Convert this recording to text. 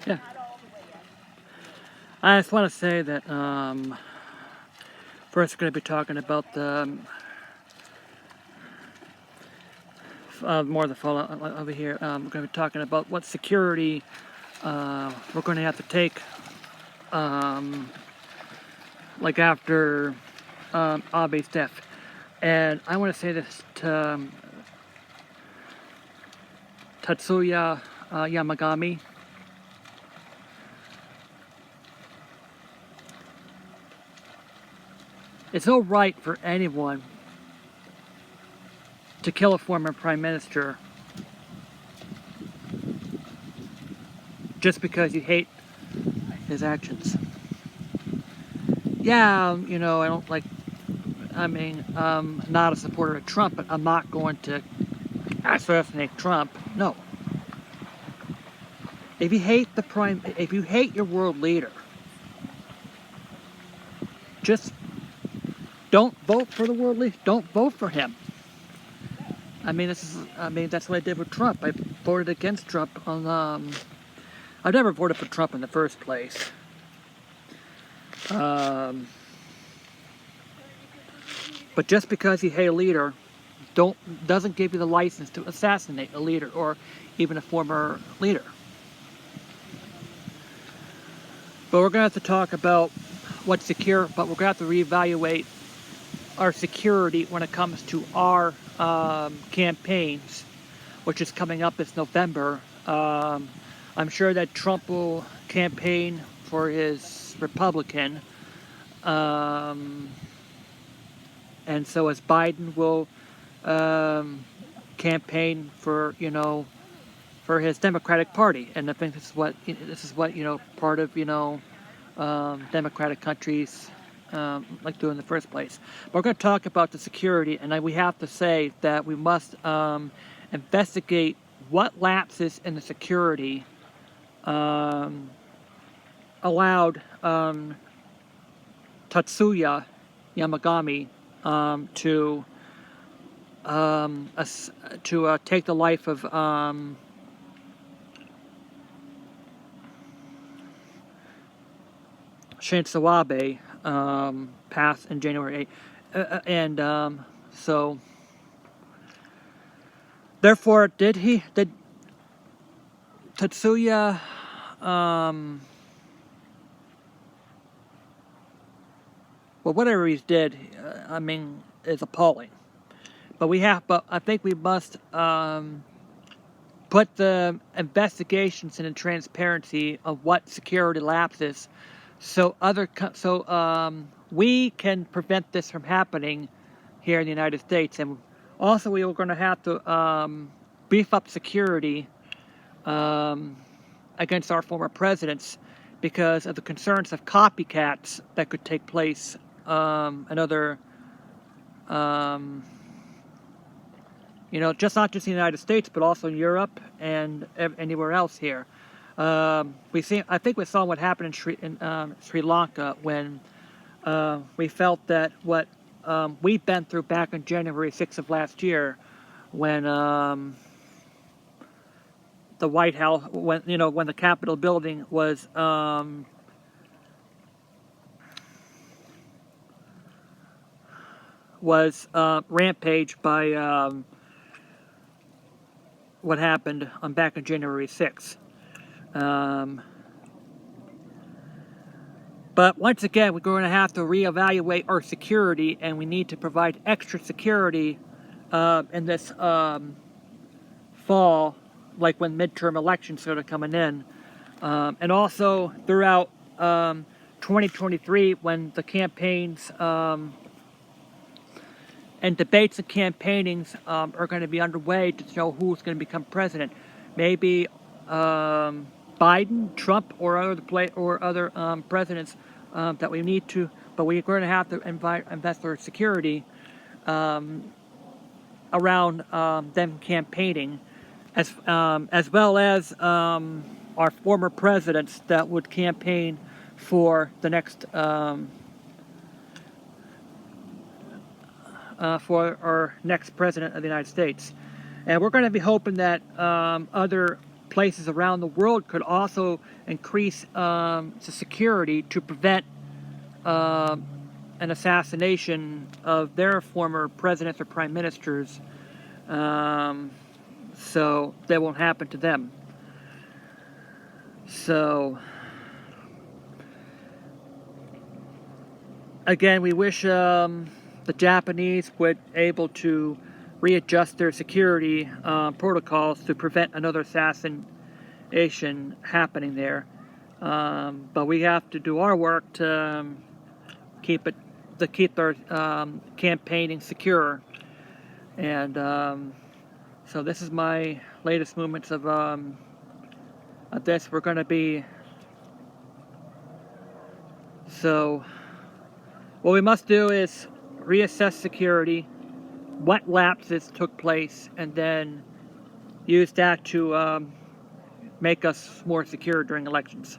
Yeah. I just want to say that first we're going to be talking about the more of the fallout over here. We're going to be talking about what security we're going to have to take, like after Abe's death. And I want to say this to Tetsuya Yamagami. It's no right for anyone to kill a former prime minister just because you hate his actions. Yeah, you know, I don't like, I'm not a supporter of Trump, but I'm not going to assassinate Trump. No. If you hate your world leader, just don't vote for the world leader. Don't vote for him. That's what I did with Trump. I voted against Trump on, I've never voted for Trump in the first place. But just because you hate a leader doesn't give you the license to assassinate a leader or even a former leader. But we're going to have to talk about what's secure, but we're going to have to reevaluate our security when it comes to our campaigns, which is coming up this November. I'm sure that Trump will campaign for his Republican, and so as Biden will campaign for, for his Democratic Party. And I think this is what part of democratic countries like do in the first place. But we're going to talk about the security, and we have to say that we must investigate what lapses in the security allowed Tetsuya Yamagami to take the life of Shinzo Abe, passed in January 8th. So therefore, did Tetsuya well, whatever he did, is appalling. But I think we must put the investigations into transparency of what security lapses, so we can prevent this from happening here in the United States. And also, we are going to have to beef up security against our former presidents because of the concerns of copycats that could take place in other, just not just in the United States, but also in Europe and anywhere else here. I think we saw what happened in Sri Lanka when we felt that what we've been through back on January 6th of last year, when the White House, when the Capitol building was rampaged by what happened back on January 6th. But once again, we're going to have to reevaluate our security, and we need to provide extra security in this fall, like when midterm elections sort of coming in, and also throughout 2023 when the campaigns and debates and campaignings are going to be underway to show who's going to become president. Maybe Biden, Trump, or other presidents that we need to. But we're going to have to invest our security around them campaigning, as well as our former presidents that would campaign for the next. For our next president of the United States. And we're going to be hoping that other places around the world could also increase the security to prevent an assassination of their former presidents or prime ministers, so that won't happen to them. So, again, we wish the Japanese would able to readjust their security protocols to prevent another assassination happening there. But we have to do our work to keep their campaigning secure. And so this is my latest movements of this. We're going to be so. What we must do is reassess security, what lapses took place, and then use that to make us more secure during elections.